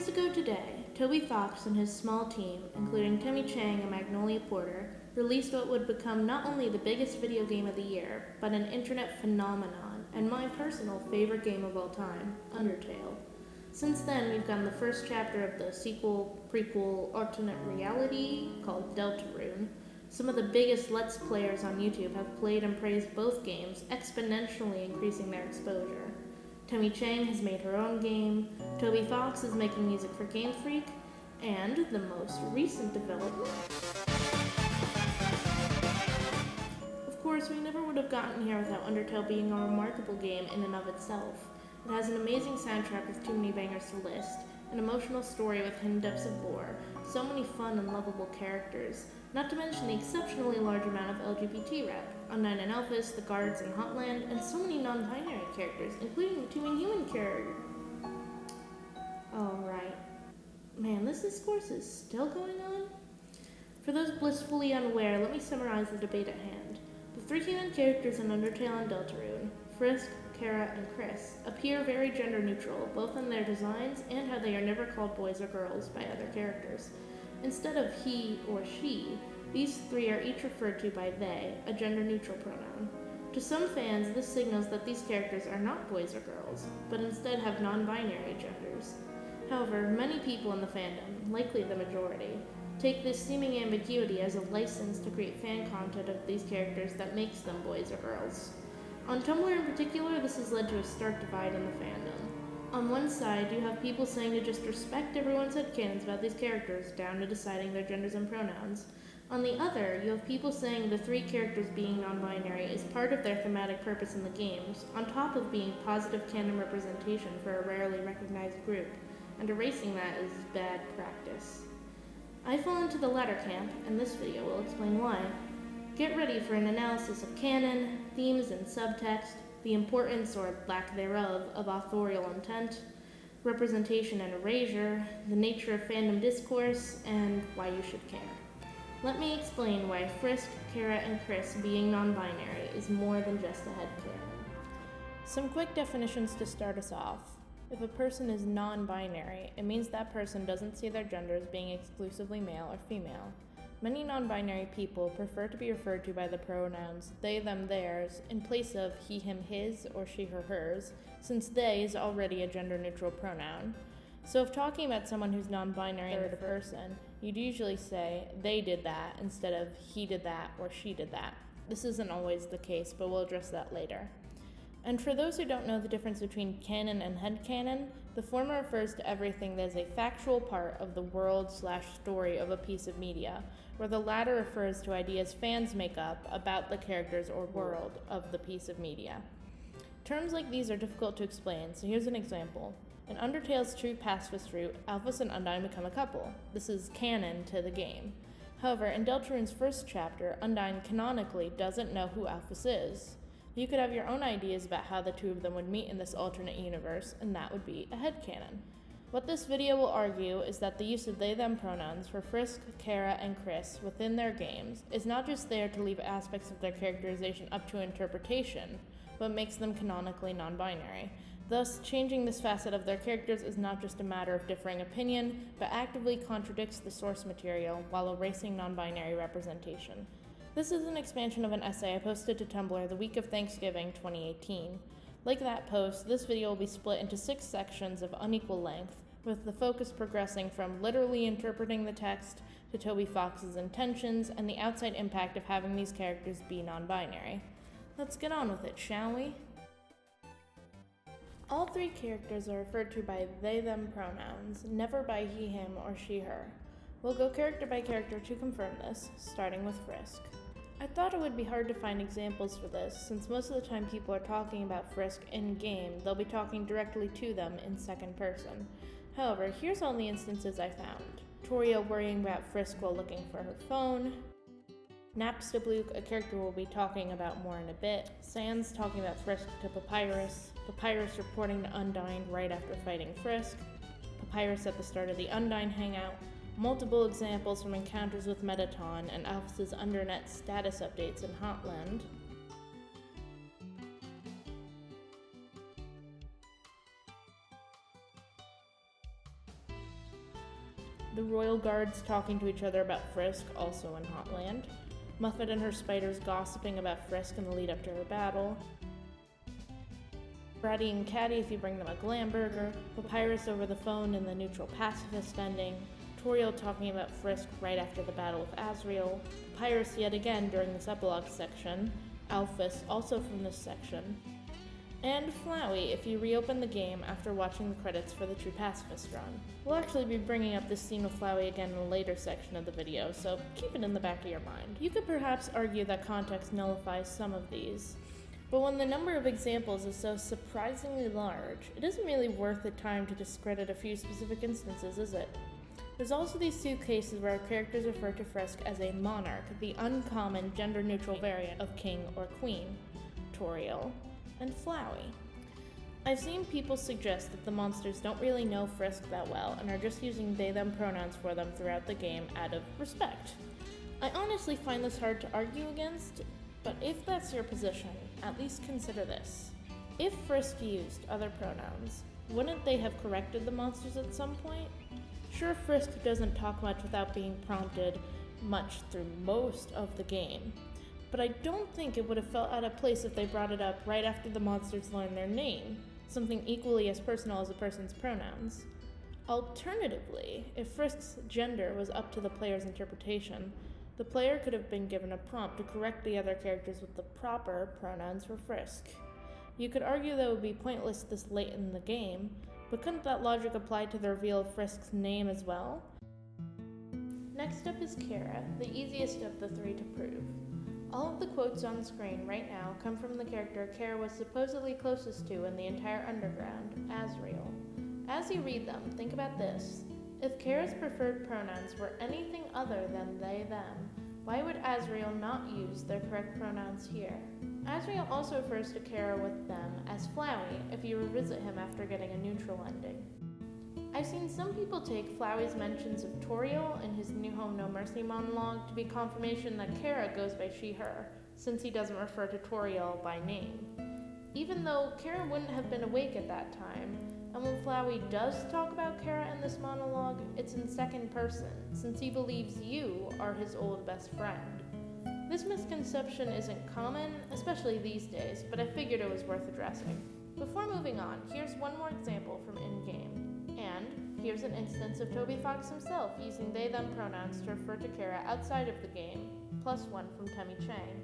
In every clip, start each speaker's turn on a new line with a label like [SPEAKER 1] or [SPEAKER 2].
[SPEAKER 1] years ago today, Toby Fox and his small team, including Timmy Chang and Magnolia Porter, released what would become not only the biggest video game of the year, but an internet phenomenon and my personal favorite game of all time, UnderTale. Since then, we've gotten the first chapter of the sequel, prequel, alternate reality called DeltaRune. Some of the biggest Let's Players on YouTube have played and praised both games, exponentially increasing their exposure. Timmy Chang has made her own game, Toby Fox is making music for Game Freak, and the most recent development. Of course, we never would have gotten here without UnderTale being a remarkable game in and of itself. It has an amazing soundtrack with too many bangers to list, an emotional story with hidden depths of lore, so many fun and lovable characters, not to mention the exceptionally large amount of LGBT rep, Undyne and Elphys, the guards in Hotland, and so many non-binary characters, including the two inhuman characters. Alright. Man, this discourse is still going on? For those blissfully unaware, let me summarize the debate at hand. The three human characters in UnderTale and DeltaRune, Frisk, Chara, and Kris, appear very gender neutral, both in their designs and how they are never called boys or girls by other characters. Instead of he or she, these three are each referred to by they, a gender-neutral pronoun. To some fans, this signals that these characters are not boys or girls, but instead have non-binary genders. However, many people in the fandom, likely the majority, take this seeming ambiguity as a license to create fan content of these characters that makes them boys or girls. On Tumblr in particular, this has led to a stark divide in the fandom. On one side, you have people saying to just respect everyone's headcanons about these characters, down to deciding their genders and pronouns. On the other, you have people saying the three characters being non-binary is part of their thematic purpose in the games, on top of being positive canon representation for a rarely recognized group, and erasing that is bad practice. I fall into the latter camp, and this video will explain why. Get ready for an analysis of canon, themes and subtext, the importance or lack thereof of authorial intent, representation and erasure, the nature of fandom discourse, and why you should care. Let me explain why Frisk, Chara, and Kris being non-binary is more than just a headcanon. Some quick definitions to start us off. If a person is non-binary, it means that person doesn't see their gender as being exclusively male or female. Many non-binary people prefer to be referred to by the pronouns they, them, theirs in place of he, him, his, or she, her, hers, since they is already a gender-neutral pronoun. So if talking about someone who's non-binary third person, you'd usually say they did that instead of he did that or she did that. This isn't always the case, but we'll address that later. And for those who don't know the difference between canon and headcanon, the former refers to everything that is a factual part of the world/story of a piece of media, where the latter refers to ideas fans make up about the characters or world of the piece of media. Terms like these are difficult to explain, so here's an example. In UnderTale's true pacifist route, Alphys and Undyne become a couple. This is canon to the game. However, in DeltaRune's first chapter, Undyne canonically doesn't know who Alphys is. You could have your own ideas about how the two of them would meet in this alternate universe, and that would be a headcanon. What this video will argue is that the use of they-them pronouns for Frisk, Chara, and Kris within their games is not just there to leave aspects of their characterization up to interpretation, but makes them canonically non-binary. Thus, changing this facet of their characters is not just a matter of differing opinion, but actively contradicts the source material while erasing non-binary representation. This is an expansion of an essay I posted to Tumblr the week of Thanksgiving 2018. Like that post, this video will be split into 6 sections of unequal length, with the focus progressing from literally interpreting the text to Toby Fox's intentions and the outside impact of having these characters be non-binary. Let's get on with it, shall we? All 3 characters are referred to by they-them pronouns, never by he, him, or she, her. We'll go character by character to confirm this, starting with Frisk. I thought it would be hard to find examples for this, since most of the time people are talking about Frisk in-game, they'll be talking directly to them in second person. However, here's all the instances I found. Toria worrying about Frisk while looking for her phone, Napstablook, a character we'll be talking about more in a bit, Sans talking about Frisk to Papyrus, Papyrus reporting to Undyne right after fighting Frisk, Papyrus at the start of the Undyne hangout, multiple examples from encounters with Metaton and Alphys' Undernet status updates in Hotland, The royal guards talking to each other about Frisk, also in Hotland. Muffet and her spiders gossiping about Frisk in the lead up to her battle. Bratty and Catty if you bring them a glam burger. Papyrus over the phone in the neutral pacifist ending. Authorial talking about Frisk right after the battle with Azrael. Papyrus yet again during this epilogue section. Alphys also from this section. And Flowey if you reopen the game after watching the credits for the True Pacifist run. We'll actually be bringing up this scene with Flowey again in a later section of the video, so keep it in the back of your mind. You could perhaps argue that context nullifies some of these, but when the number of examples is so surprisingly large, it isn't really worth the time to discredit a few specific instances, is it? There's also these two cases where our characters refer to Frisk as a monarch, the uncommon gender-neutral variant of king or queen, Authorial, and Flowey. I've seen people suggest that the monsters don't really know Frisk that well and are just using they-them pronouns for them throughout the game out of respect. I honestly find this hard to argue against, but if that's your position, at least consider this. If Frisk used other pronouns, wouldn't they have corrected the monsters at some point? Sure, Frisk doesn't talk much without being prompted much through most of the game, but I don't think it would have felt out of place if they brought it up right after the monsters learn their name, something equally as personal as a person's pronouns. Alternatively, if Frisk's gender was up to the player's interpretation, the player could have been given a prompt to correct the other characters with the proper pronouns for Frisk. You could argue that it would be pointless this late in the game, but couldn't that logic apply to the reveal of Frisk's name as well? Next up is Chara, the easiest of the three to prove. All of the quotes on screen right now come from the character Chara was supposedly closest to in the entire Underground, Azrael. As you read them, think about this. If Chara's preferred pronouns were anything other than they, them, why would Azrael not use their correct pronouns here? Azrael also refers to Chara with them as Flowey if you revisit him after getting a neutral ending. I've seen some people take Flowey's mentions of Authorial in his New Home No Mercy monologue to be confirmation that Chara goes by she, her, since he doesn't refer to Authorial by name. Even though Chara wouldn't have been awake at that time, and when Flowey does talk about Chara in this monologue, it's in second person, since he believes you are his old best friend. This misconception isn't common, especially these days, but I figured it was worth addressing. Before moving on, here's one more example from in-game. And here's an instance of Toby Fox himself using they-them pronouns to refer to Chara outside of the game, plus one from Temmie Chang.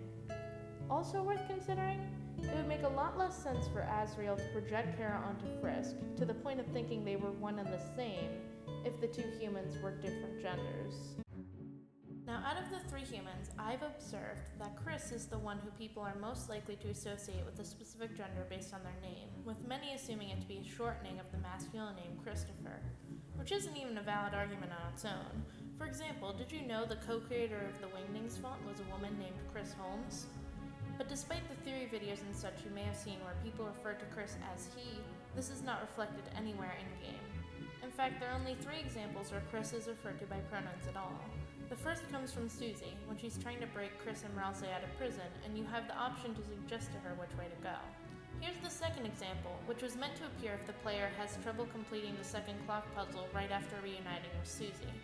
[SPEAKER 1] Also worth considering, it would make a lot less sense for Azrael to project Chara onto Frisk, to the point of thinking they were one and the same, if the two humans were different genders. Now, out of the three humans, I've observed that Kris is the one who people are most likely to associate with a specific gender based on their name, with many assuming it to be a shortening of the masculine name Christopher, which isn't even a valid argument on its own. For example, did you know the co-creator of the Wingdings font was a woman named Kris Holmes? But despite the theory videos and such you may have seen where people refer to Kris as he, this is not reflected anywhere in-game. In fact, there are only 3 examples where Kris is referred to by pronouns at all. The first comes from Susie, when she's trying to break Kris and Rousey out of prison, and you have the option to suggest to her which way to go. Here's the second example, which was meant to appear if the player has trouble completing the second clock puzzle right after reuniting with Susie.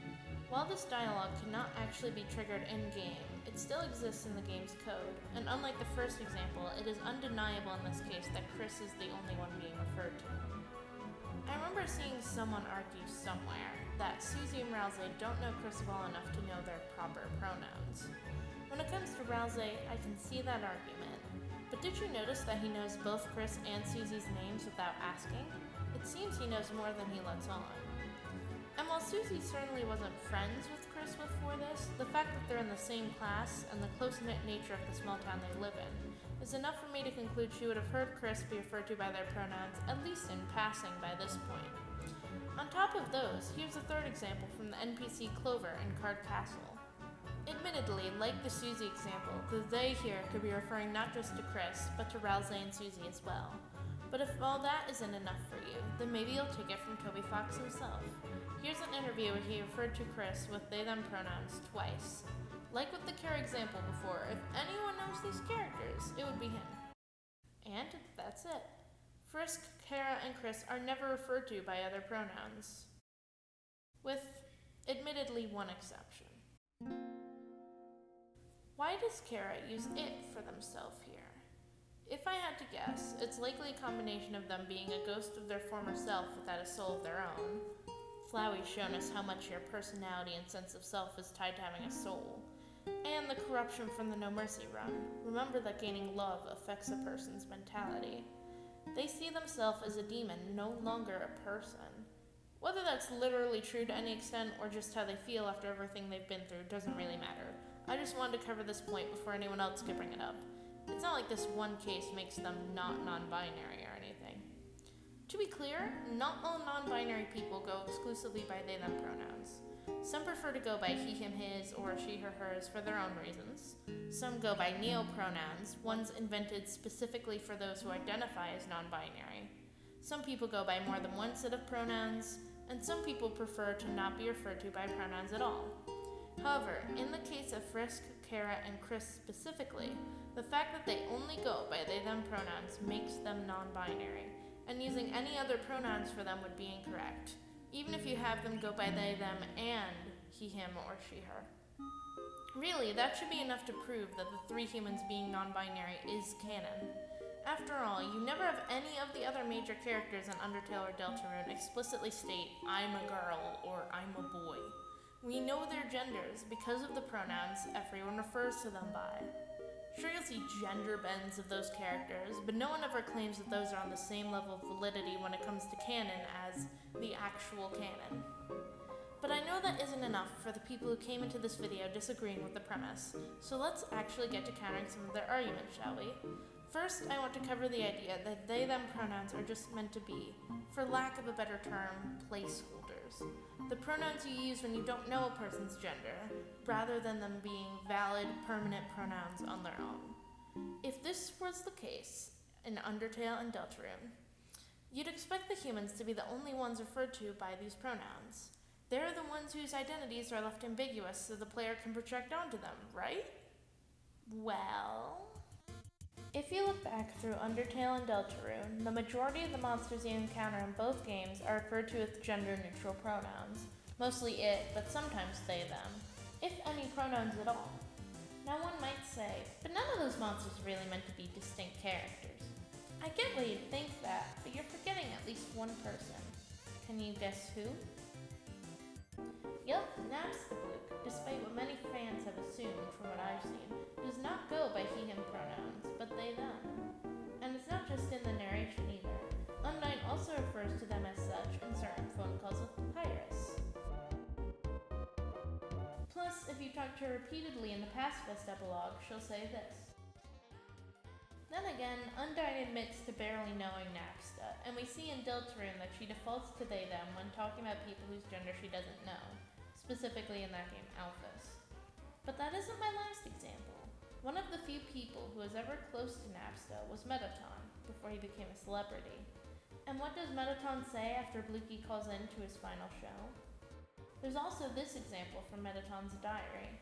[SPEAKER 1] While this dialogue cannot actually be triggered in-game, it still exists in the game's code, and unlike the first example, it is undeniable in this case that Kris is the only one being referred to. I remember seeing someone argue somewhere that Susie and Rousey don't know Kris well enough to know their proper pronouns. When it comes to Rousey, I can see that argument, but did you notice that he knows both Kris and Susie's names without asking? It seems he knows more than he lets on. And while Susie certainly wasn't friends with Kris before this, the fact that they're in the same class and the close-knit nature of the small town they live in is enough for me to conclude she would have heard Kris be referred to by their pronouns, at least in passing by this point. On top of those, here's a third example from the NPC Clover in Card Castle. Admittedly, like the Susie example, the they here could be referring not just to Kris, but to Rousey and Susie as well. But if all that isn't enough for you, then maybe you'll take it from Toby Fox himself. Here's an interview where he referred to Kris with they-them pronouns twice. Like with the Chara example before, if anyone knows these characters, it would be him. And that's it. Frisk, Chara, and Kris are never referred to by other pronouns. With admittedly one exception. Why does Chara use it for themselves here? If I had to guess, it's likely a combination of them being a ghost of their former self without a soul of their own. Flowey's shown us how much your personality and sense of self is tied to having a soul. And the corruption from the No Mercy run. Remember that gaining love affects a person's mentality. They see themselves as a demon, no longer a person. Whether that's literally true to any extent or just how they feel after everything they've been through doesn't really matter. I just wanted to cover this point before anyone else could bring it up. It's not like this one case makes them not non-binary or anything. To be clear, not all non-binary people go exclusively by they/them pronouns. Some prefer to go by he, him, his, or she, her, hers for their own reasons. Some go by neopronouns, ones invented specifically for those who identify as non-binary. Some people go by more than one set of pronouns, and some people prefer to not be referred to by pronouns at all. However, in the case of Frisk, Chara, and Kris specifically, the fact that they only go by they/them pronouns makes them non-binary, and using any other pronouns for them would be incorrect, even if you have them go by they/them and he, him, or she, her. Really, that should be enough to prove that the three humans being non-binary is canon. After all, you never have any of the other major characters in UnderTale or DeltaRune explicitly state, I'm a girl or I'm a boy. We know their genders because of the pronouns everyone refers to them by. Sure, you'll see gender bends of those characters, but no one ever claims that those are on the same level of validity when it comes to canon as the actual canon. But I know that isn't enough for the people who came into this video disagreeing with the premise, so let's actually get to countering some of their arguments, shall we? First, I want to cover the idea that they/them pronouns are just meant to be, for lack of a better term, placeholders. The pronouns you use when you don't know a person's gender, rather than them being valid, permanent pronouns on their own. If this was the case in UnderTale and DeltaRune, you'd expect the humans to be the only ones referred to by these pronouns. They're the ones whose identities are left ambiguous so the player can project onto them, right? Well, if you look back through UnderTale and DeltaRune, the majority of the monsters you encounter in both games are referred to with gender-neutral pronouns. Mostly it, but sometimes they/them, if any pronouns at all. Now one might say, but none of those monsters are really meant to be distinct characters. I get why you'd think that, but you're forgetting at least one person. Can you guess who? Yup, Napstablook, despite what many fans have assumed from what I've seen, does not go by he/him pronouns, but they/them. And it's not just in the narration either. Undyne also refers to them as such in certain phone calls with Papyrus. Plus, if you talk to her repeatedly in the Pacifist epilogue, she'll say this. Then again, Undyne admits to barely knowing Napsta, and we see in DeltaRune that she defaults to they/them when talking about people whose gender she doesn't know, specifically in that game Alphys. But that isn't my last example. One of the few people who was ever close to Napsta was Mettaton, before he became a celebrity. And what does Mettaton say after Bluky calls in to his final show? There's also this example from Mettaton's diary.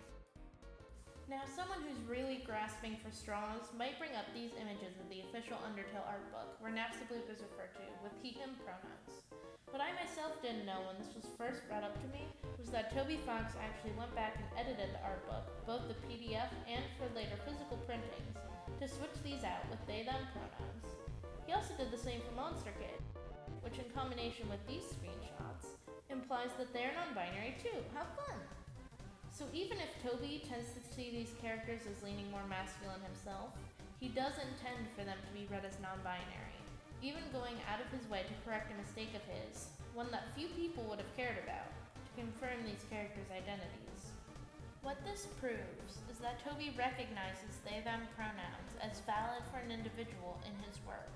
[SPEAKER 1] Now, someone who's really grasping for straws might bring up these images of the official UnderTale art book, where Napstablook is referred to with he/him pronouns. What I myself didn't know when this was first brought up to me was that Toby Fox actually went back and edited the art book, both the PDF and for later physical printings, to switch these out with they/them pronouns. He also did the same for Monster Kid, which in combination with these screenshots implies that they're non-binary too. How fun! So even if Toby tends to see these characters as leaning more masculine himself, he does intend for them to be read as non-binary, even going out of his way to correct a mistake of his, one that few people would have cared about, to confirm these characters' identities. What this proves is that Toby recognizes they/them pronouns as valid for an individual in his work,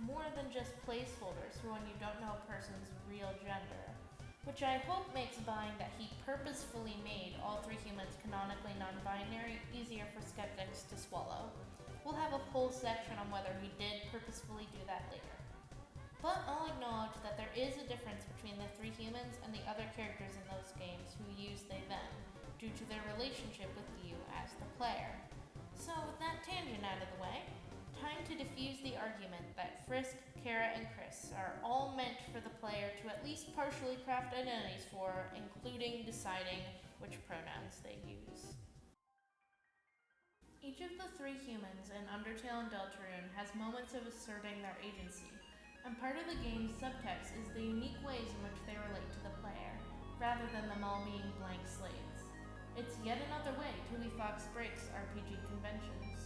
[SPEAKER 1] more than just placeholders for when you don't know a person's real gender, which I hope makes buying that he purposefully made all three humans canonically non-binary easier for skeptics to swallow. We'll have a whole section on whether he did purposefully do that later. But I'll acknowledge that there is a difference between the three humans and the other characters in those games who use they/them, due to their relationship with you as the player. So with that tangent out of the way, time to defuse the argument that Frisk, Kara, and Kris are all meant for the player to at least partially craft identities for, including deciding which pronouns they use. Each of the three humans in UnderTale and DeltaRune has moments of asserting their agency, and part of the game's subtext is the unique ways in which they relate to the player, rather than them all being blank slates. It's yet another way Toby Fox breaks RPG conventions.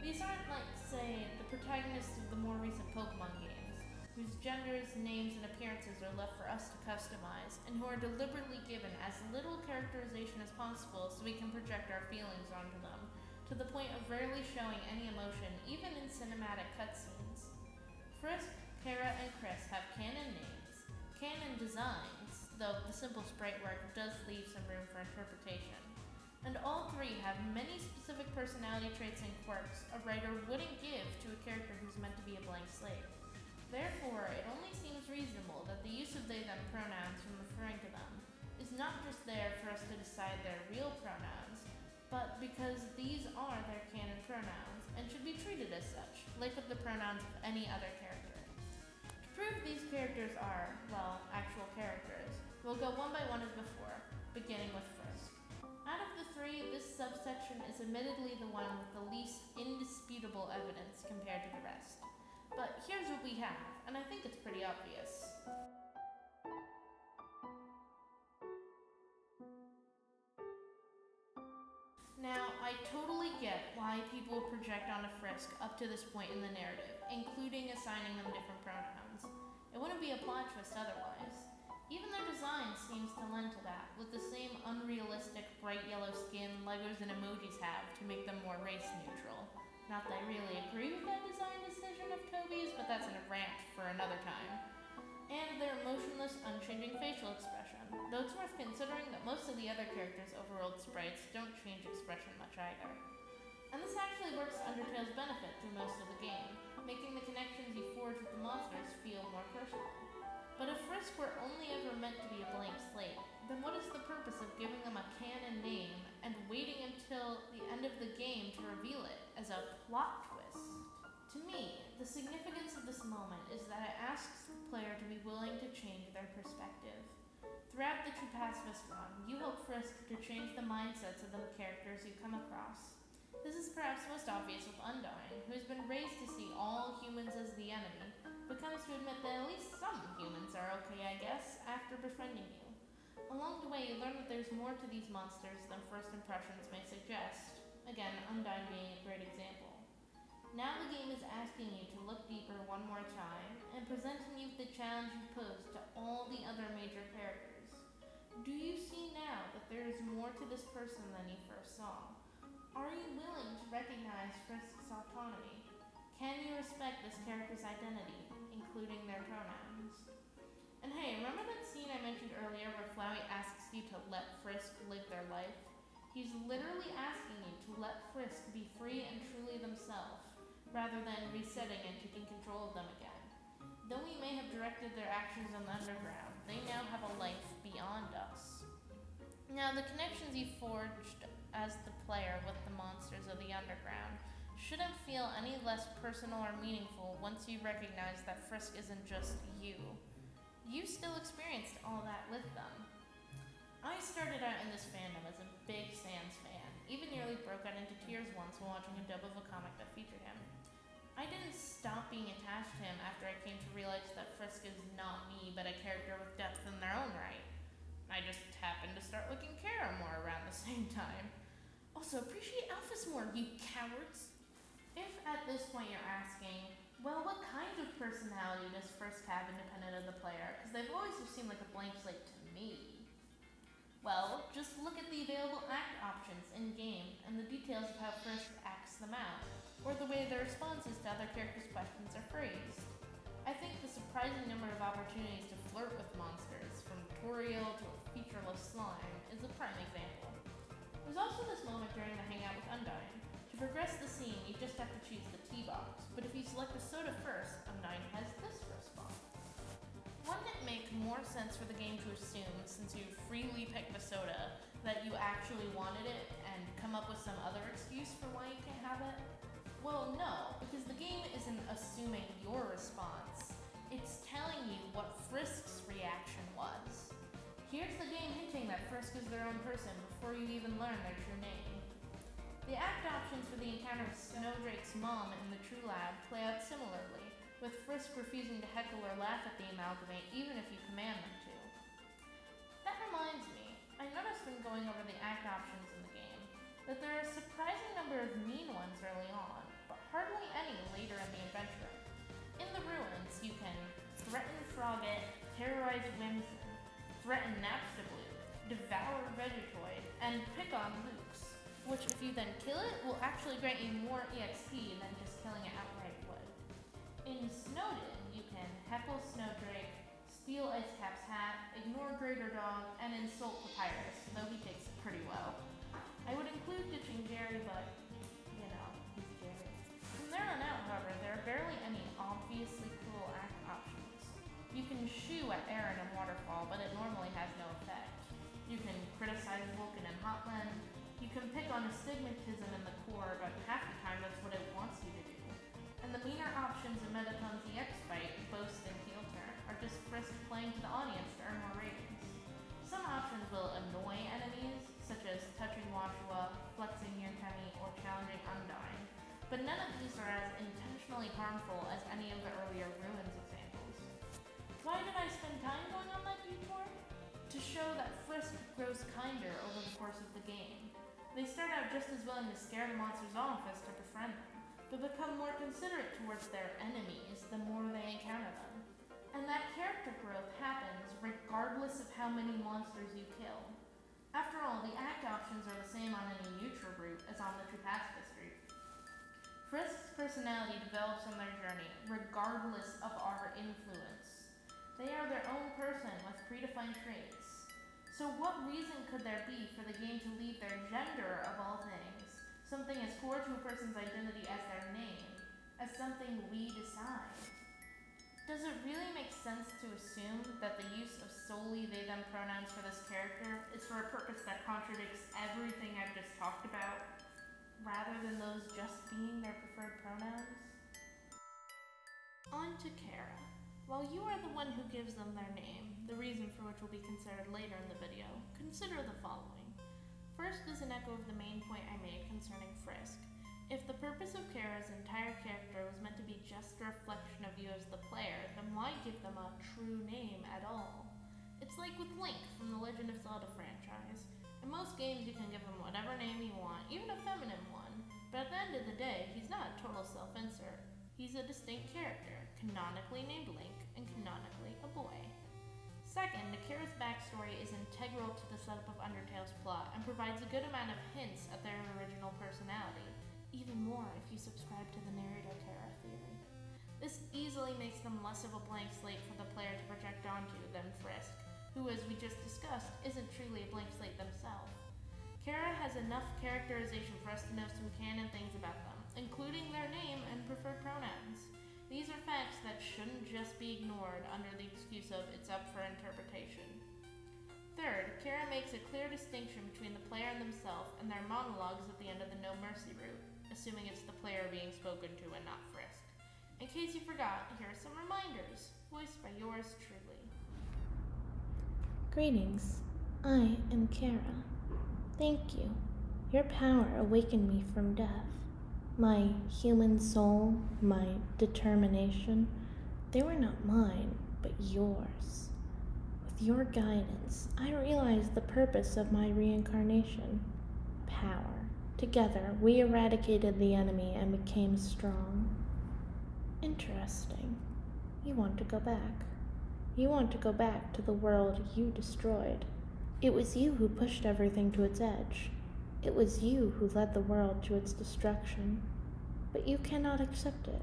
[SPEAKER 1] These aren't like, say, the protagonists of the more recent Pokemon games, whose genders, names, and appearances are left for us to customize, and who are deliberately given as little characterization as possible so we can project our feelings onto them, to the point of rarely showing any emotion, even in cinematic cutscenes. Frisk, Kara, and Kris have canon names, canon designs, though the simple sprite work does leave some room for interpretation. And all three have many specific personality traits and quirks a writer wouldn't give to a character who's meant to be a blank slate. Therefore, it only seems reasonable that the use of they/them pronouns when referring to them is not just there for us to decide their real pronouns, but because these are their canon pronouns and should be treated as such, like with the pronouns of any other character. To prove these characters are, well, actual characters, we'll go one by one as before, beginning with Frisk. Out of the three, this subsection is admittedly the one with the least indisputable evidence compared to the rest. But here's what we have, and I think it's pretty obvious. Now, I totally get why people project onto Frisk up to this point in the narrative, including assigning them different pronouns. It wouldn't be a plot twist otherwise. Even their design seems to lend to that, with the same unrealistic bright yellow skin Legos and emojis have to make them more race neutral. Not that I really agree with that design decision of Toby's, but that's a rant for another time. And their emotionless, unchanging facial expression, though it's worth considering that most of the other characters' overworld sprites don't change expression much either. And this actually works to UnderTale's benefit through most of the game, making the connections you forge with the monsters feel more personal. But if Frisk were only ever meant to be a blank slate, then what is the purpose of giving them a canon name and waiting until the end of the game to reveal it as a plot twist? To me, the significance of this moment is that it asks the player to be willing to change their perspective. Throughout the True Pacifist run, you help Frisk to change the mindsets of the characters you come across. This is perhaps most obvious with Undyne, who has been raised to see all humans as the enemy, but comes to admit that at least some humans are okay, I guess, after befriending you. Along the way, you learn that there's more to these monsters than first impressions may suggest. Again, Undyne being a great example. Now the game is asking you to look deeper one more time, and presenting you with the challenge you posed to all the other major characters. Do you see now that there is more to this person than you first saw? Are you willing to recognize Frisk's autonomy? Can you respect this character's identity, including their pronouns? And hey, remember that scene I mentioned earlier where Flowey asks you to let Frisk live their life? He's literally asking you to let Frisk be free and truly themselves, rather than resetting and taking control of them again. Though we may have directed their actions on the underground, they now have a life beyond us. Now, the connections you forged as the player with the monsters of the underground shouldn't feel any less personal or meaningful once you recognize that Frisk isn't just you. You still experienced all that with them. I started out in this fandom as a big Sans fan, even nearly broke out into tears once while watching a dub of a comic that featured him. I didn't stop being attached to him after I came to realize that Frisk is not me, but a character with depth in their own right. I just happened to start liking Kara more around the same time. Also, appreciate Alphys more, you cowards! If at this point you're asking, well, what kind of personality does Frisk have independent of the player? Because they've always just seemed like a blank slate to me. Well, just look at the available act options in-game and the details of how Frisk acts them out, or the way their responses to other characters' questions are phrased. I think the surprising number of opportunities to flirt with monsters, from Authorial to a featureless slime, is a prime example. There's also this moment during the hangout with Undyne. To progress the scene, you just have to choose the tea box, but if you select the soda first, Undyne has this response. Wouldn't it make more sense for the game to assume, since you freely picked the soda, that you actually wanted it and come up with some other excuse for why you can't have it? Well, no, because the game isn't assuming your response. It's telling you what Frisk's reaction was. Here's the game hinting that Frisk is their own person before you even learn their true name. The act options for the encounter with Snowdrake's mom in the True Lab play out similarly, with Frisk refusing to heckle or laugh at the amalgamate even if you command them to. That reminds me, I noticed when going over the act options in the game that there are a surprising number of mean ones early on, but hardly any later in the adventure. In the ruins, you can threaten Frogget, terrorize Whimsun, threaten Napstabloop, devour Vegetoid, and pick on Lukes, which if you then kill it, will actually grant you more EXP than just killing it outright would. In Snowdin, you can heckle Snowdrake, steal Icecap's hat, ignore Greater Dog, and insult Papyrus, though he takes it pretty well. I would include ditching Jerry, but, you know, he's Jerry. From there on out, however, there are barely any obviously cruel act options. You can shoo at Aaron and Waterfall, but it normally has no effect. You can criticize Vulcan and Hotland. You can pick on astigmatism in the core, but half the time that's what it wants you to do. And the meaner options in Mettaton's EX fight, Boast and Heel Turn, are just Frisk playing to the audience to earn more ratings. Some options will annoy enemies, such as touching Washua, flexing Yurkemi, or challenging Undyne, but none of these are as intentionally harmful as any of the earlier Ruins examples. Why did I spend time going on that detour? To show that Frisk grows kinder over the course of the game. They start out just as willing to scare the monsters off as to befriend them, but become more considerate towards their enemies the more they encounter them. And that character growth happens regardless of how many monsters you kill. After all, the act options are the same on any neutral route as on the true pacifist route. Frisk's personality develops on their journey regardless of our influence. They are their own person with predefined traits. So what reason could there be for the game to leave their gender, of all things, something as core to a person's identity as their name, as something we decide? Does it really make sense to assume that the use of solely they-them pronouns for this character is for a purpose that contradicts everything I've just talked about, rather than those just being their preferred pronouns? On to Chara. While you are the one who gives them their name, the reason for which will be considered later in the video, consider the following. First is an echo of the main point I made concerning Frisk. If the purpose of Chara's entire character was meant to be just a reflection of you as the player, then why give them a true name at all? It's like with Link from the Legend of Zelda franchise. In most games you can give him whatever name you want, even a feminine one, but at the end of the day, he's not a total self-insert. He's a distinct character, canonically named Link, and canonically a boy. Second, Chara's backstory is integral to the setup of UnderTale's plot and provides a good amount of hints at their original personality, even more if you subscribe to the Narrator Chara theory. This easily makes them less of a blank slate for the player to project onto than Frisk, who, as we just discussed, isn't truly a blank slate themselves. Chara has enough characterization for us to know some canon things about them, including their name and preferred pronouns. These are facts that shouldn't just be ignored under the excuse of it's up for interpretation. Third, Chara makes a clear distinction between the player and themselves and their monologues at the end of the No Mercy route, assuming it's the player being spoken to and not Frisk. In case you forgot, here are some reminders, voiced by yours truly.
[SPEAKER 2] Greetings, I am Chara. Thank you. Your power awakened me from death. My human soul, my determination, they were not mine, but yours. With your guidance, I realized the purpose of my reincarnation. Power. Together, we eradicated the enemy and became strong. Interesting. You want to go back. You want to go back to the world you destroyed. It was you who pushed everything to its edge. It was you who led the world to its destruction. But you cannot accept it.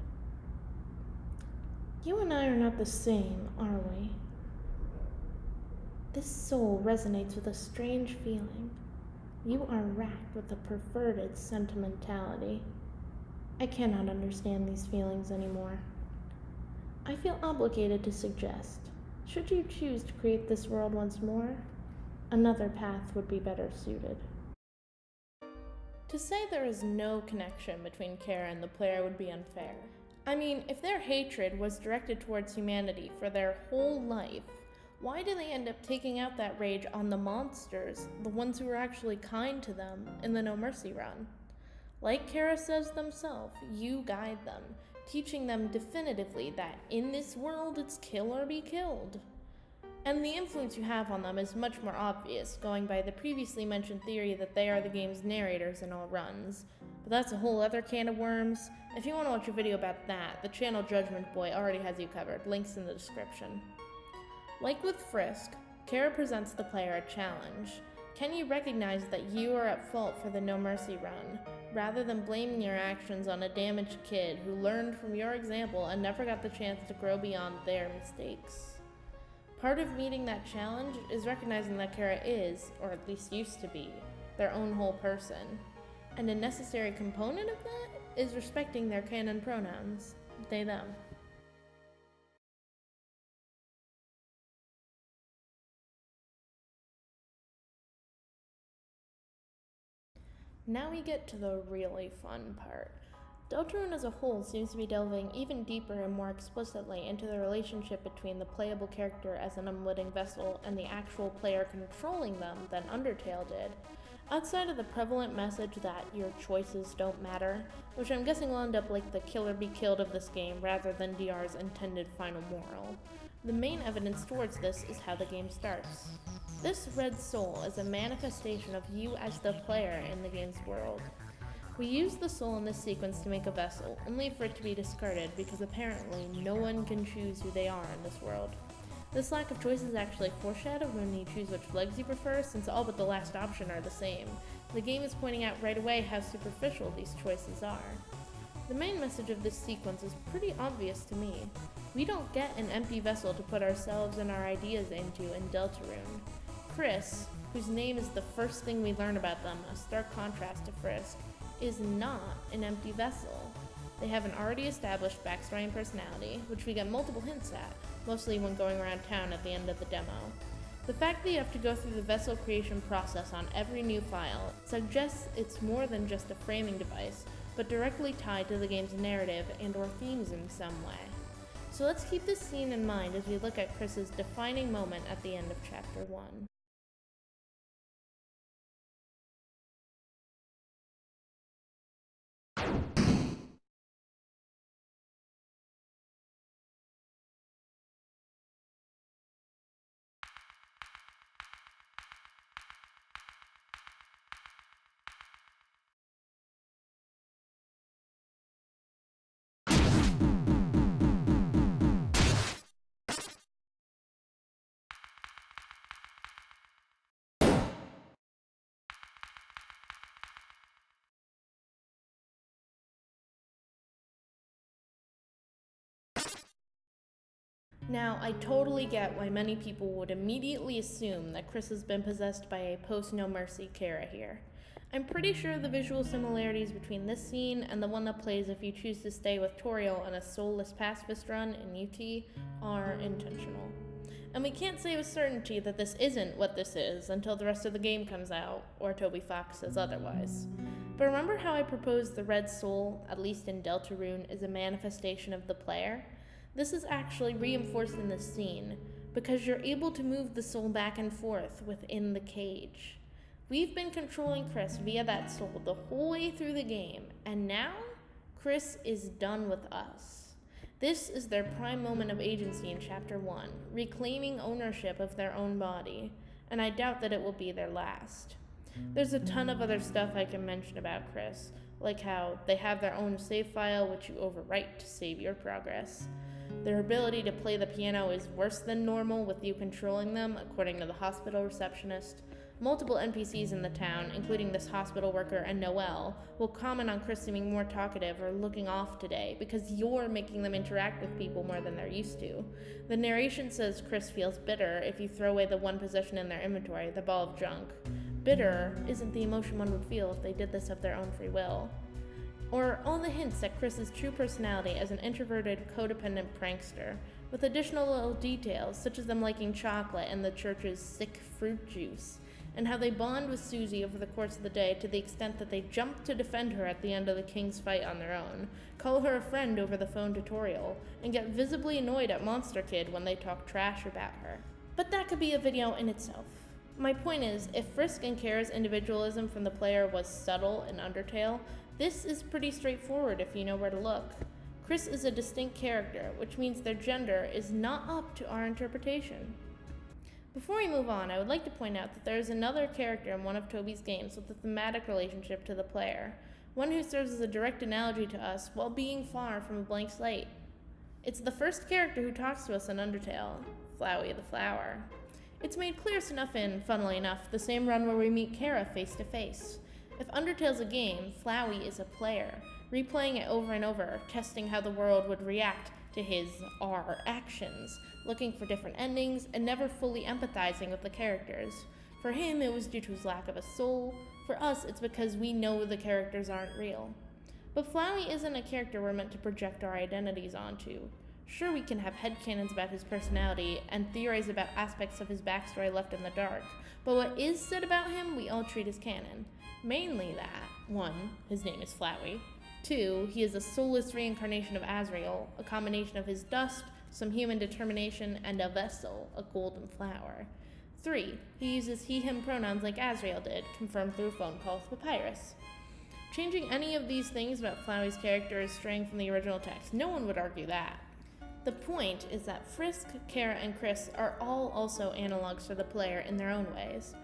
[SPEAKER 2] You and I are not the same, are we? This soul resonates with a strange feeling. You are racked with a perverted sentimentality. I cannot understand these feelings anymore. I feel obligated to suggest, should you choose to create this world once more, another path would be better suited.
[SPEAKER 1] To say there is no connection between Chara and the player would be unfair. I mean, if their hatred was directed towards humanity for their whole life, why do they end up taking out that rage on the monsters, the ones who were actually kind to them, in the No Mercy run? Like Chara says themselves, you guide them, teaching them definitively that in this world it's kill or be killed. And the influence you have on them is much more obvious, going by the previously mentioned theory that they are the game's narrators in all runs. But that's a whole other can of worms. If you want to watch a video about that, the channel Judgement Boy already has you covered, links in the description. Like with Frisk, Chara presents the player a challenge. Can you recognize that you are at fault for the No Mercy run, rather than blaming your actions on a damaged kid who learned from your example and never got the chance to grow beyond their mistakes? Part of meeting that challenge is recognizing that Chara is, or at least used to be, their own whole person. And a necessary component of that is respecting their canon pronouns, they, them. Now we get to the really fun part. DeltaRune as a whole seems to be delving even deeper and more explicitly into the relationship between the playable character as an unwitting vessel and the actual player controlling them than UnderTale did. Outside of the prevalent message that your choices don't matter, which I'm guessing will end up like the kill or be killed of this game rather than DR's intended final moral, the main evidence towards this is how the game starts. This red soul is a manifestation of you as the player in the game's world. We use the soul in this sequence to make a vessel, only for it to be discarded because apparently no one can choose who they are in this world. This lack of choice is actually foreshadowed when you choose which legs you prefer, since all but the last option are the same. The game is pointing out right away how superficial these choices are. The main message of this sequence is pretty obvious to me. We don't get an empty vessel to put ourselves and our ideas into in DeltaRune. Kris, whose name is the first thing we learn about them, a stark contrast to Frisk, is not an empty vessel. They have an already established backstory and personality, which we get multiple hints at, mostly when going around town at the end of the demo. The fact that you have to go through the vessel creation process on every new file suggests it's more than just a framing device, but directly tied to the game's narrative and or themes in some way. So let's keep this scene in mind as we look at Kris's defining moment at the end of Chapter 1. Now, I totally get why many people would immediately assume that Kris has been possessed by a post-No Mercy Chara here. I'm pretty sure the visual similarities between this scene and the one that plays if you choose to stay with Authorial on a soulless pacifist run in UT are intentional. And we can't say with certainty that this isn't what this is until the rest of the game comes out, or Toby Fox says otherwise. But remember how I proposed the red soul, at least in DeltaRune, is a manifestation of the player? This is actually reinforced in this scene, because you're able to move the soul back and forth within the cage. We've been controlling Kris via that soul the whole way through the game, and now, Kris is done with us. This is their prime moment of agency in Chapter 1, reclaiming ownership of their own body, and I doubt that it will be their last. There's a ton of other stuff I can mention about Kris, like how they have their own save file which you overwrite to save your progress. Their ability to play the piano is worse than normal with you controlling them, according to the hospital receptionist. Multiple NPCs in the town, including this hospital worker and Noelle, will comment on Kris seeming more talkative or looking off today because you're making them interact with people more than they're used to. The narration says Kris feels bitter if you throw away the one possession in their inventory, the ball of junk. Bitter isn't the emotion one would feel if they did this of their own free will. Or all the hints at Kris's true personality as an introverted, codependent prankster, with additional little details, such as them liking chocolate and the church's sick fruit juice, and how they bond with Susie over the course of the day to the extent that they jump to defend her at the end of the king's fight on their own, call her a friend over the phone tutorial, and get visibly annoyed at Monster Kid when they talk trash about her. But that could be a video in itself. My point is, if Frisk and Kara's individualism from the player was subtle in UnderTale, this is pretty straightforward if you know where to look. Kris is a distinct character, which means their gender is not up to our interpretation. Before we move on, I would like to point out that there is another character in one of Toby's games with a thematic relationship to the player, one who serves as a direct analogy to us while being far from a blank slate. It's the first character who talks to us in UnderTale, Flowey the Flower. It's made clearest enough in, funnily enough, the same run where we meet Kara face to face. If UnderTale's a game, Flowey is a player, replaying it over and over, testing how the world would react to our actions, looking for different endings, and never fully empathizing with the characters. For him, it was due to his lack of a soul. For us, it's because we know the characters aren't real. But Flowey isn't a character we're meant to project our identities onto. Sure, we can have headcanons about his personality and theorize about aspects of his backstory left in the dark, but what is said about him, we all treat as canon. Mainly that, 1, his name is Flowey. 2, he is a soulless reincarnation of Azrael, a combination of his dust, some human determination, and a vessel, a golden flower. 3, he uses he/him pronouns like Azrael did, confirmed through a phone call with Papyrus. Changing any of these things about Flowey's character is straying from the original text. No one would argue that. The point is that Frisk, Kara, and Kris are all also analogs for the player in their own ways.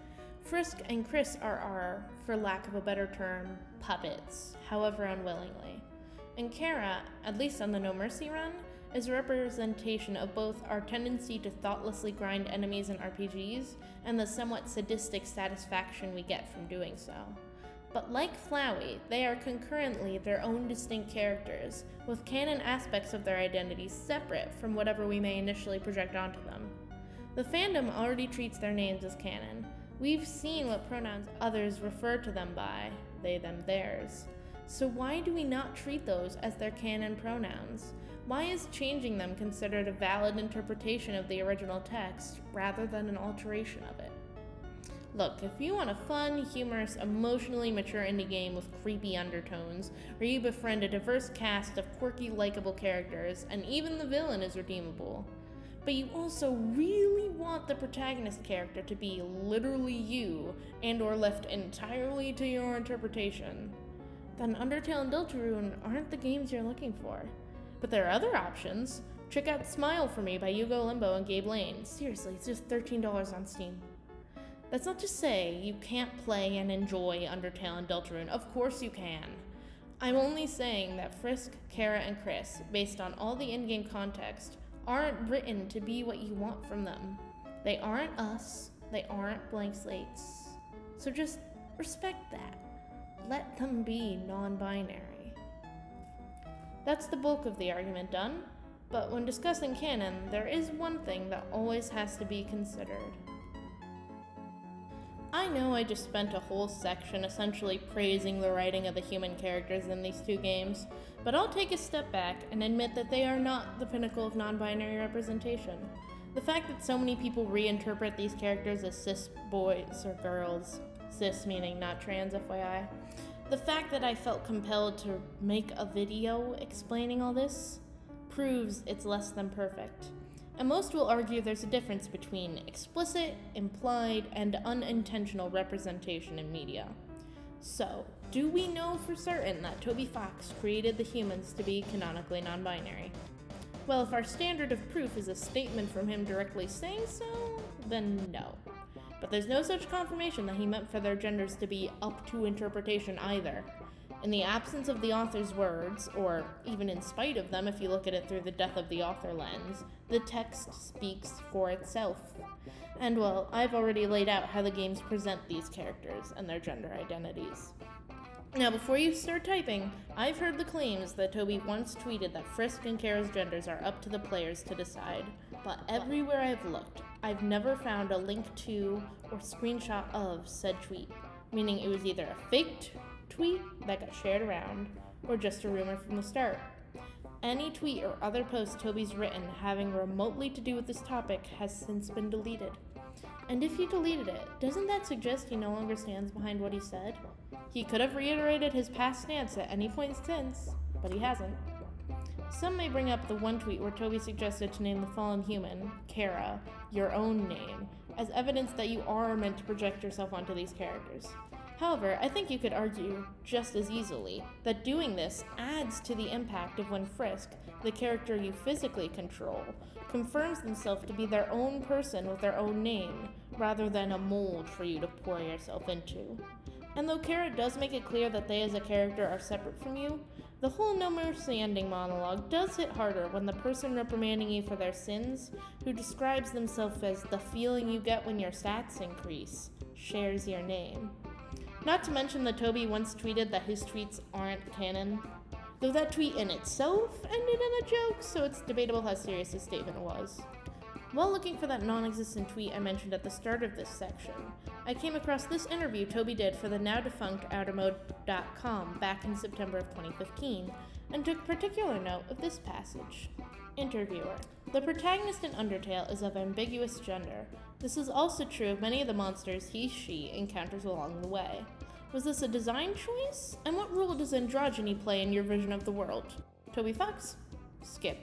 [SPEAKER 1] Frisk and Kris are our, for lack of a better term, puppets, however unwillingly. And Kara, at least on the No Mercy run, is a representation of both our tendency to thoughtlessly grind enemies in RPGs and the somewhat sadistic satisfaction we get from doing so. But like Flowey, they are concurrently their own distinct characters, with canon aspects of their identities separate from whatever we may initially project onto them. The fandom already treats their names as canon. We've seen what pronouns others refer to them by, they, them, theirs. So why do we not treat those as their canon pronouns? Why is changing them considered a valid interpretation of the original text rather than an alteration of it? Look, if you want a fun, humorous, emotionally mature indie game with creepy undertones, where you befriend a diverse cast of quirky, likable characters, and even the villain is redeemable, but you also really want the protagonist character to be literally you and or left entirely to your interpretation, then UnderTale and DeltaRune aren't the games you're looking for. But there are other options. Check out Smile For Me by Hugo Limbo and Gabe Lane. Seriously, it's just $13 on Steam. That's not to say you can't play and enjoy UnderTale and DeltaRune. Of course you can. I'm only saying that Frisk, Kara, and Kris, based on all the in-game context, aren't written to be what you want from them. They aren't us. They aren't blank slates. So just respect that. Let them be non-binary. That's the bulk of the argument done, but when discussing canon, there is one thing that always has to be considered. I know I just spent a whole section essentially praising the writing of the human characters in these two games, but I'll take a step back and admit that they are not the pinnacle of non-binary representation. The fact that so many people reinterpret these characters as cis boys or girls, cis meaning not trans, FYI, the fact that I felt compelled to make a video explaining all this proves it's less than perfect. And most will argue there's a difference between explicit, implied, and unintentional representation in media. So, do we know for certain that Toby Fox created the humans to be canonically non-binary? Well, if our standard of proof is a statement from him directly saying so, then no. But there's no such confirmation that he meant for their genders to be up to interpretation either. In the absence of the author's words, or even in spite of them if you look at it through the death of the author lens, the text speaks for itself. And well, I've already laid out how the games present these characters and their gender identities. Now, before you start typing, I've heard the claims that Toby once tweeted that Frisk and Kara's genders are up to the players to decide, but everywhere I've looked, I've never found a link to or screenshot of said tweet, meaning it was either a faked tweet that got shared around, or just a rumor from the start. Any tweet or other post Toby's written having remotely to do with this topic has since been deleted. And if he deleted it, doesn't that suggest he no longer stands behind what he said? He could have reiterated his past stance at any point since, but he hasn't. Some may bring up the one tweet where Toby suggested to name the fallen human, Chara, your own name, as evidence that you are meant to project yourself onto these characters. However, I think you could argue just as easily that doing this adds to the impact of when Frisk, the character you physically control, confirms themselves to be their own person with their own name, rather than a mold for you to pour yourself into. And though Chara does make it clear that they as a character are separate from you, the whole no mercy ending monologue does hit harder when the person reprimanding you for their sins, who describes themselves as the feeling you get when your stats increase, shares your name. Not to mention that Toby once tweeted that his tweets aren't canon, though that tweet in itself ended in a joke, so it's debatable how serious his statement was. While looking for that non-existent tweet I mentioned at the start of this section, I came across this interview Toby did for the now-defunct outermode.com back in September of 2015, and took particular note of this passage. Interviewer: the protagonist in UnderTale is of ambiguous gender. This is also true of many of the monsters he/she encounters along the way. Was this a design choice? And what role does androgyny play in your vision of the world? Toby Fox? Skip.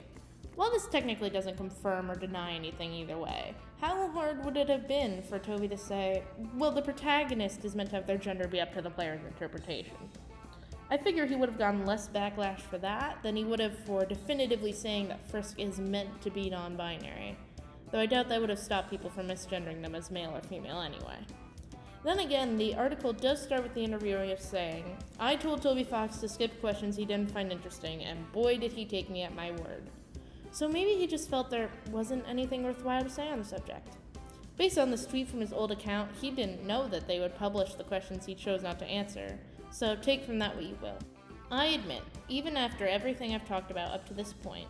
[SPEAKER 1] While this technically doesn't confirm or deny anything either way, how hard would it have been for Toby to say, well, the protagonist is meant to have their gender be up to the player's interpretation? I figure he would have gotten less backlash for that than he would have for definitively saying that Frisk is meant to be non-binary, though I doubt that would have stopped people from misgendering them as male or female anyway. Then again, the article does start with the interviewer saying, I told Toby Fox to skip questions he didn't find interesting, and boy did he take me at my word. So maybe he just felt there wasn't anything worthwhile to say on the subject. Based on this tweet from his old account, he didn't know that they would publish the questions he chose not to answer, so take from that what you will. I admit, even after everything I've talked about up to this point,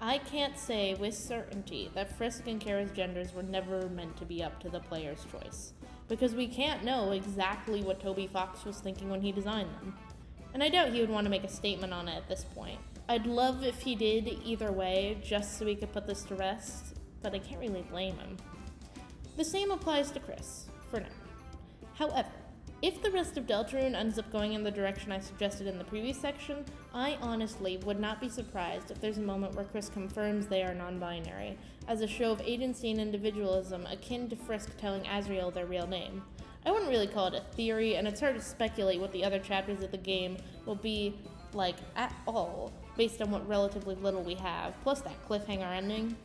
[SPEAKER 1] I can't say with certainty that Frisk and Chara's genders were never meant to be up to the player's choice, because we can't know exactly what Toby Fox was thinking when he designed them. And I doubt he would want to make a statement on it at this point. I'd love if he did either way, just so we could put this to rest, but I can't really blame him. The same applies to Kris, for now. However, if the rest of DeltaRune ends up going in the direction I suggested in the previous section, I honestly would not be surprised if there's a moment where Kris confirms they are non-binary, as a show of agency and individualism akin to Frisk telling Azrael their real name. I wouldn't really call it a theory, and it's hard to speculate what the other chapters of the game will be like at all, based on what relatively little we have, plus that cliffhanger ending.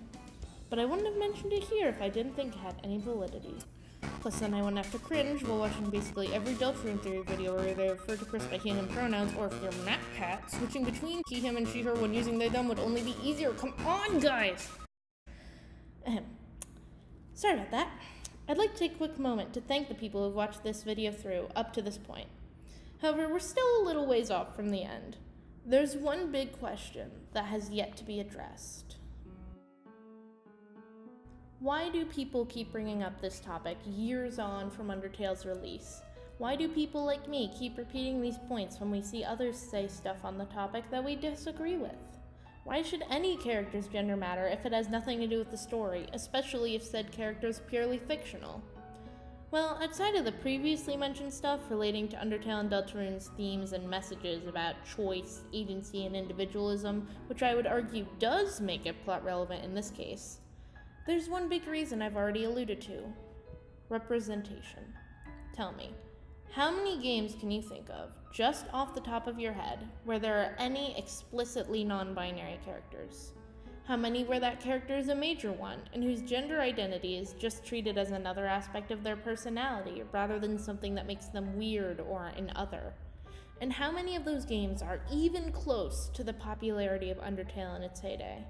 [SPEAKER 1] But I wouldn't have mentioned it here if I didn't think it had any validity. Plus then I wouldn't have to cringe while watching basically every DeltaRune theory video where they refer to Kris by he and him pronouns, or if they're Nat Cat, switching between he, him, and she, her when using they, them would only be easier. Come on, guys! Sorry about that. I'd like to take a quick moment to thank the people who've watched this video through up to this point. However, we're still a little ways off from the end. There's one big question that has yet to be addressed. Why do people keep bringing up this topic years on from UnderTale's release? Why do people like me keep repeating these points when we see others say stuff on the topic that we disagree with? Why should any character's gender matter if it has nothing to do with the story, especially if said character is purely fictional? Well, outside of the previously mentioned stuff relating to UnderTale and DeltaRune's themes and messages about choice, agency, and individualism, which I would argue does make it plot relevant in this case, there's one big reason I've already alluded to: representation. Tell me, how many games can you think of, just off the top of your head, where there are any explicitly non-binary characters? How many where that character is a major one, and whose gender identity is just treated as another aspect of their personality, rather than something that makes them weird or an other? And how many of those games are even close to the popularity of UnderTale in its heyday?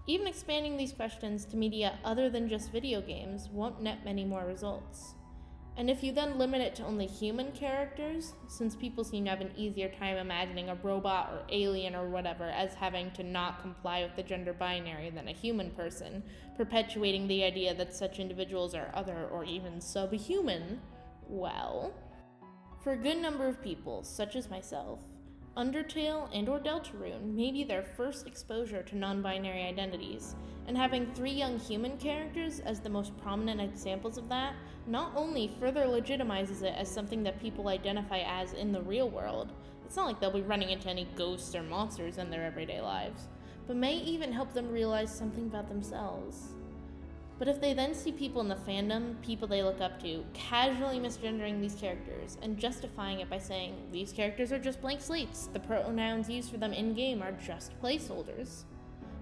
[SPEAKER 1] Even expanding these questions to media other than just video games won't net many more results. And if you then limit it to only human characters, since people seem to have an easier time imagining a robot or alien or whatever as having to not comply with the gender binary than a human person, perpetuating the idea that such individuals are other or even subhuman, well, for a good number of people, such as myself, UnderTale and or DeltaRune may be their first exposure to non-binary identities, and having 3 young human characters as the most prominent examples of that not only further legitimizes it as something that people identify as in the real world, it's not like they'll be running into any ghosts or monsters in their everyday lives, but may even help them realize something about themselves. But if they then see people in the fandom, people they look up to, casually misgendering these characters and justifying it by saying, these characters are just blank slates, the pronouns used for them in-game are just placeholders,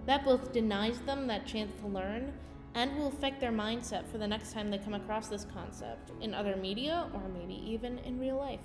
[SPEAKER 1] that both denies them that chance to learn and will affect their mindset for the next time they come across this concept, in other media or maybe even in real life.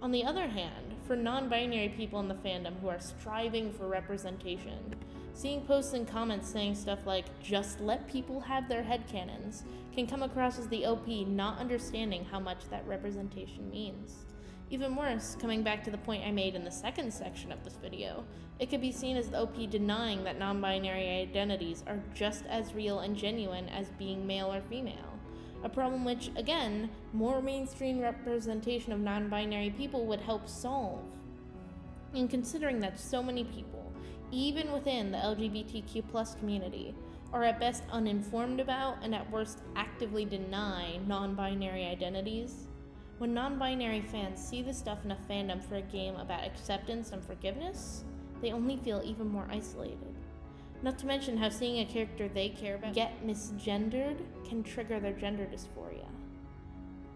[SPEAKER 1] On the other hand, for non-binary people in the fandom who are striving for representation, seeing posts and comments saying stuff like, just let people have their headcanons, can come across as the OP not understanding how much that representation means. Even worse, coming back to the point I made in the second section of this video, it could be seen as the OP denying that non-binary identities are just as real and genuine as being male or female. A problem which, again, more mainstream representation of non-binary people would help solve. And considering that so many people, even within the LGBTQ+ community, are at best uninformed about and at worst actively deny non-binary identities, when non-binary fans see the stuff in a fandom for a game about acceptance and forgiveness, they only feel even more isolated. Not to mention how seeing a character they care about get misgendered can trigger their gender dysphoria.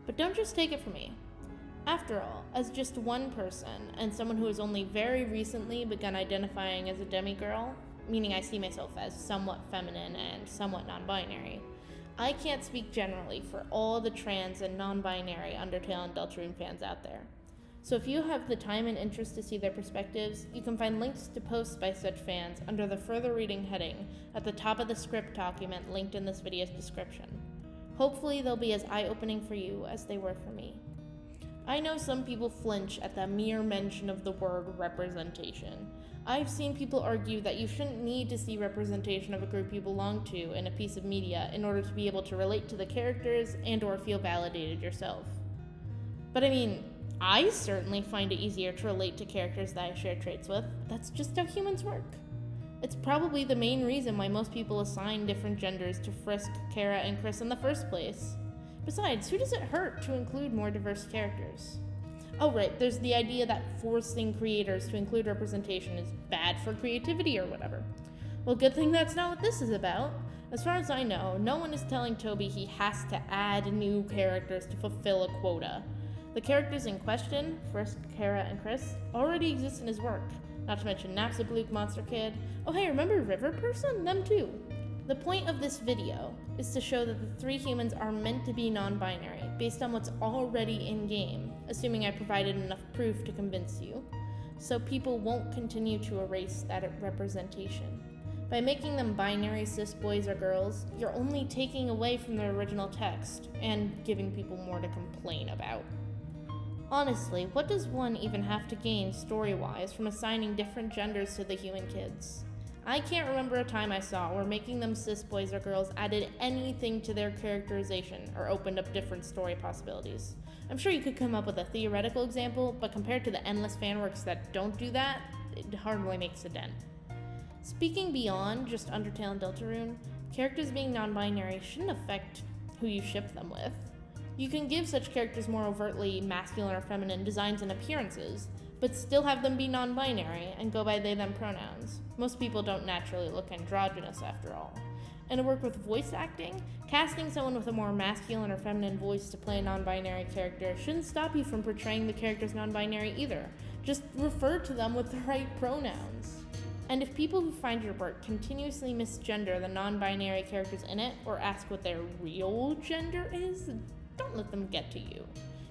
[SPEAKER 1] But don't just take it from me. After all, as just one person, and someone who has only very recently begun identifying as a demigirl, meaning I see myself as somewhat feminine and somewhat non-binary, I can't speak generally for all the trans and non-binary UnderTale and DeltaRune fans out there. So if you have the time and interest to see their perspectives, you can find links to posts by such fans under the further reading heading at the top of the script document linked in this video's description. Hopefully they'll be as eye-opening for you as they were for me. I know some people flinch at the mere mention of the word representation. I've seen people argue that you shouldn't need to see representation of a group you belong to in a piece of media in order to be able to relate to the characters and or feel validated yourself. But I mean, I certainly find it easier to relate to characters that I share traits with. That's just how humans work. It's probably the main reason why most people assign different genders to Frisk, Chara, and Kris in the first place. Besides, who does it hurt to include more diverse characters? Oh right, there's the idea that forcing creators to include representation is bad for creativity or whatever. Well, good thing that's not what this is about. As far as I know, no one is telling Toby he has to add new characters to fulfill a quota. The characters in question, Frisk, Chara, and Kris, already exist in his work, not to mention Napstablook, Monster Kid. Oh hey, remember River Person? Them too. The point of this video is to show that the 3 humans are meant to be non-binary, based on what's already in-game, assuming I provided enough proof to convince you, so people won't continue to erase that representation. By making them binary cis boys or girls, you're only taking away from the original text, and giving people more to complain about. Honestly, what does one even have to gain story-wise from assigning different genders to the human kids? I can't remember a time I saw where making them cis boys or girls added anything to their characterization or opened up different story possibilities. I'm sure you could come up with a theoretical example, but compared to the endless fanworks that don't do that, it hardly makes a dent. Speaking beyond just UnderTale and DeltaRune, characters being non-binary shouldn't affect who you ship them with. You can give such characters more overtly masculine or feminine designs and appearances, but still have them be non-binary and go by they/them pronouns. Most people don't naturally look androgynous after all. And to work with voice acting, casting someone with a more masculine or feminine voice to play a non-binary character shouldn't stop you from portraying the characters non-binary either. Just refer to them with the right pronouns. And if people who find your work continuously misgender the non-binary characters in it or ask what their real gender is, don't let them get to you.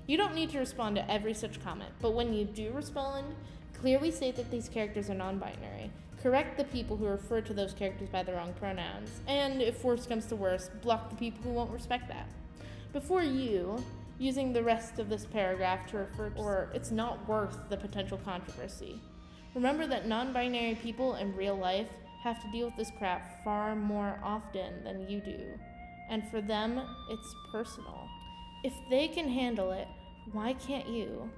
[SPEAKER 1] You don't need to respond to every such comment, but when you do respond, clearly state that these characters are non-binary. Correct the people who refer to those characters by the wrong pronouns, and if worse comes to worse, block the people who won't respect that. Before you, using the rest of this paragraph to refer to, or it's not worth the potential controversy. Remember that non-binary people in real life have to deal with this crap far more often than you do, and for them, it's personal. If they can handle it, why can't you?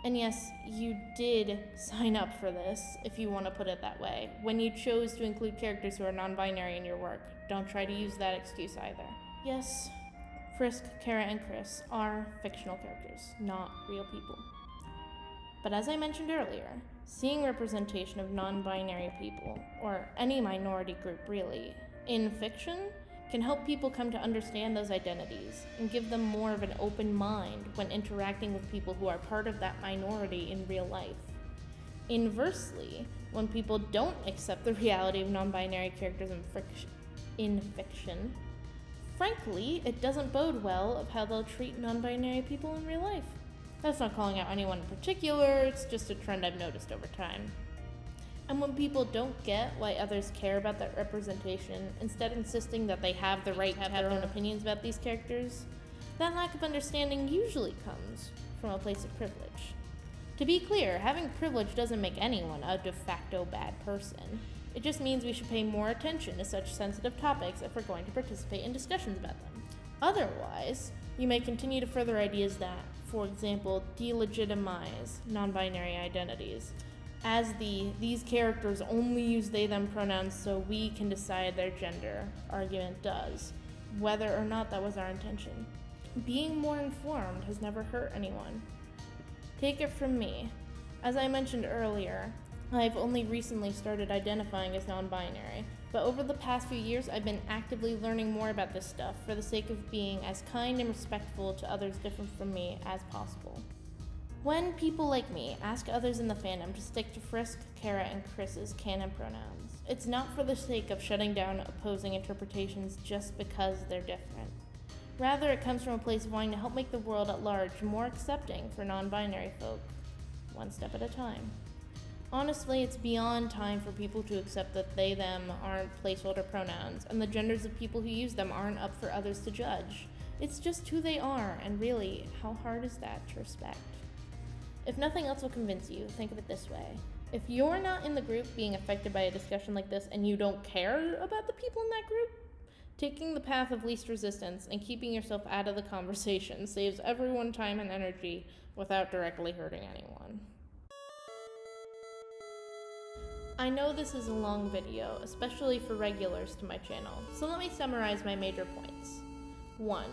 [SPEAKER 1] And yes, you did sign up for this, if you want to put it that way, when you chose to include characters who are non-binary in your work. Don't try to use that excuse either. Yes, Frisk, Chara, and Kris are fictional characters, not real people. But as I mentioned earlier, seeing representation of non-binary people, or any minority group really, in fiction can help people come to understand those identities and give them more of an open mind when interacting with people who are part of that minority in real life. Inversely, when people don't accept the reality of non-binary characters in fiction, frankly, it doesn't bode well of how they'll treat non-binary people in real life. That's not calling out anyone in particular, it's just a trend I've noticed over time. And when people don't get why others care about that representation, instead insisting that they have the right to have their own opinions about these characters, that lack of understanding usually comes from a place of privilege. To be clear, having privilege doesn't make anyone a de facto bad person. It just means we should pay more attention to such sensitive topics if we're going to participate in discussions about them. Otherwise, you may continue to further ideas that, for example, delegitimize non-binary identities, as these characters only use they/them pronouns so we can decide their gender argument does, whether or not that was our intention. Being more informed has never hurt anyone. Take it from me. As I mentioned earlier, I've only recently started identifying as non-binary, but over the past few years I've been actively learning more about this stuff for the sake of being as kind and respectful to others different from me as possible. When people like me ask others in the fandom to stick to Frisk, Chara, and Kris's canon pronouns, it's not for the sake of shutting down opposing interpretations just because they're different. Rather, it comes from a place of wanting to help make the world at large more accepting for non-binary folk, one step at a time. Honestly, it's beyond time for people to accept that they/them aren't placeholder pronouns, and the genders of people who use them aren't up for others to judge. It's just who they are, and really, how hard is that to respect? If nothing else will convince you, think of it this way. If you're not in the group being affected by a discussion like this and you don't care about the people in that group, taking the path of least resistance and keeping yourself out of the conversation saves everyone time and energy without directly hurting anyone. I know this is a long video, especially for regulars to my channel, so let me summarize my major points. 1.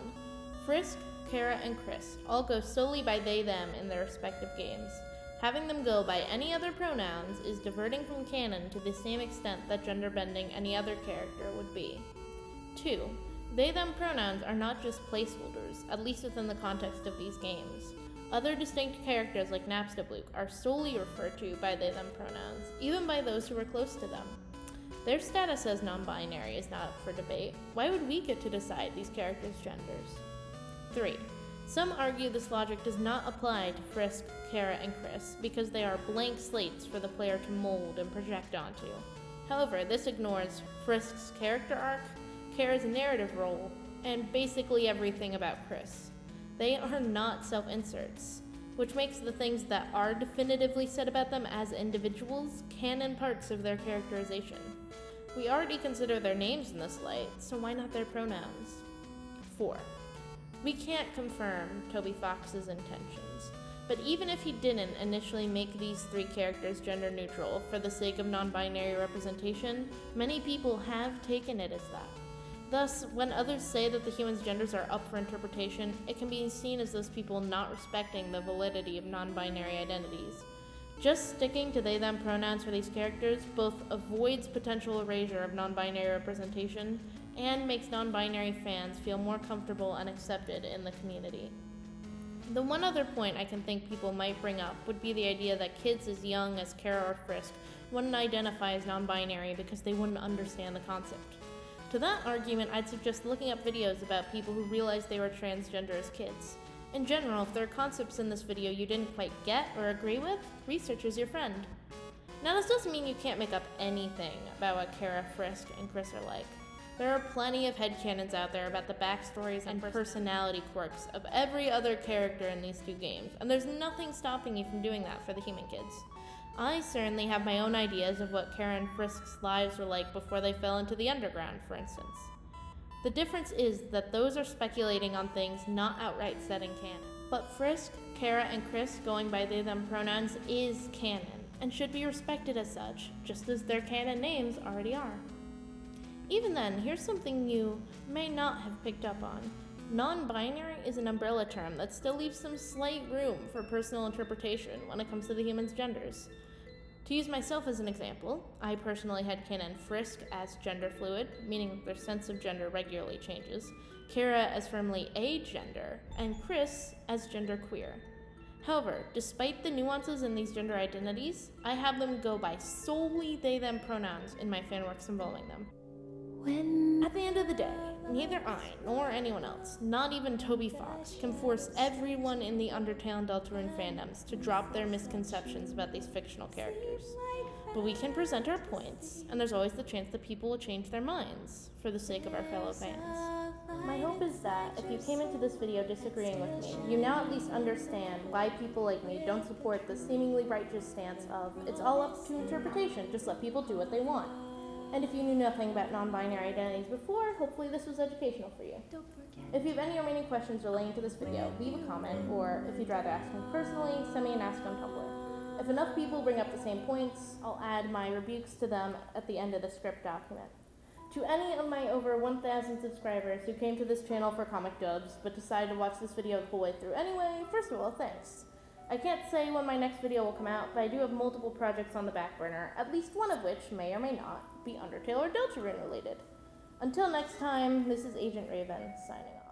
[SPEAKER 1] Frisk, Chara, and Kris all go solely by they/them in their respective games. Having them go by any other pronouns is diverting from canon to the same extent that gender bending any other character would be. 2. They/them pronouns are not just placeholders, at least within the context of these games. Other distinct characters like Napstablook are solely referred to by they/them pronouns, even by those who are close to them. Their status as non-binary is not up for debate. Why would we get to decide these characters' genders? 3. Some argue this logic does not apply to Frisk, Chara, and Kris because they are blank slates for the player to mold and project onto. However, this ignores Frisk's character arc, Chara's narrative role, and basically everything about Kris. They are not self-inserts, which makes the things that are definitively said about them as individuals canon parts of their characterization. We already consider their names in this light, so why not their pronouns? 4. We can't confirm Toby Fox's intentions, but even if he didn't initially make these 3 characters gender neutral for the sake of non-binary representation, many people have taken it as that. Thus, when others say that the humans' genders are up for interpretation, it can be seen as those people not respecting the validity of non-binary identities. Just sticking to they/them pronouns for these characters both avoids potential erasure of non-binary representation and makes non-binary fans feel more comfortable and accepted in the community. The one other point I can think people might bring up would be the idea that kids as young as Chara or Frisk wouldn't identify as non-binary because they wouldn't understand the concept. To that argument, I'd suggest looking up videos about people who realized they were transgender as kids. In general, if there are concepts in this video you didn't quite get or agree with, research is your friend. Now, this doesn't mean you can't make up anything about what Chara, Frisk, and Kris are like. There are plenty of headcanons out there about the backstories and personality quirks of every other character in these 2 games, and there's nothing stopping you from doing that for the human kids. I certainly have my own ideas of what Chara and Frisk's lives were like before they fell into the underground, for instance. The difference is that those are speculating on things not outright set in canon. But Frisk, Chara, and Kris going by they/them pronouns is canon, and should be respected as such, just as their canon names already are. Even then, here's something you may not have picked up on. Non-binary is an umbrella term that still leaves some slight room for personal interpretation when it comes to the humans' genders. To use myself as an example, I personally had canon Frisk as gender fluid, meaning their sense of gender regularly changes, Chara as firmly agender, and Kris as genderqueer. However, despite the nuances in these gender identities, I have them go by solely they/them pronouns in my fanworks involving them. At the end of the day, neither I nor anyone else, not even Toby Fox, can force everyone in the UnderTale and DeltaRune fandoms to drop their misconceptions about these fictional characters. But we can present our points, and there's always the chance that people will change their minds for the sake of our fellow fans. My hope is that if you came into this video disagreeing with me, you now at least understand why people like me don't support the seemingly righteous stance of it's all up to interpretation, just let people do what they want. And if you knew nothing about non-binary identities before, hopefully this was educational for you. If you have any remaining questions relating to this video, leave a comment, or if you'd rather ask me personally, send me an ask on Tumblr. If enough people bring up the same points, I'll add my rebukes to them at the end of the script document. To any of my over 1,000 subscribers who came to this channel for comic dubs, but decided to watch this video the whole way through anyway, first of all, thanks. I can't say when my next video will come out, but I do have multiple projects on the back burner, at least one of which may or may not be UnderTale or DeltaRune related. Until next time, this is Agent Raven, signing off.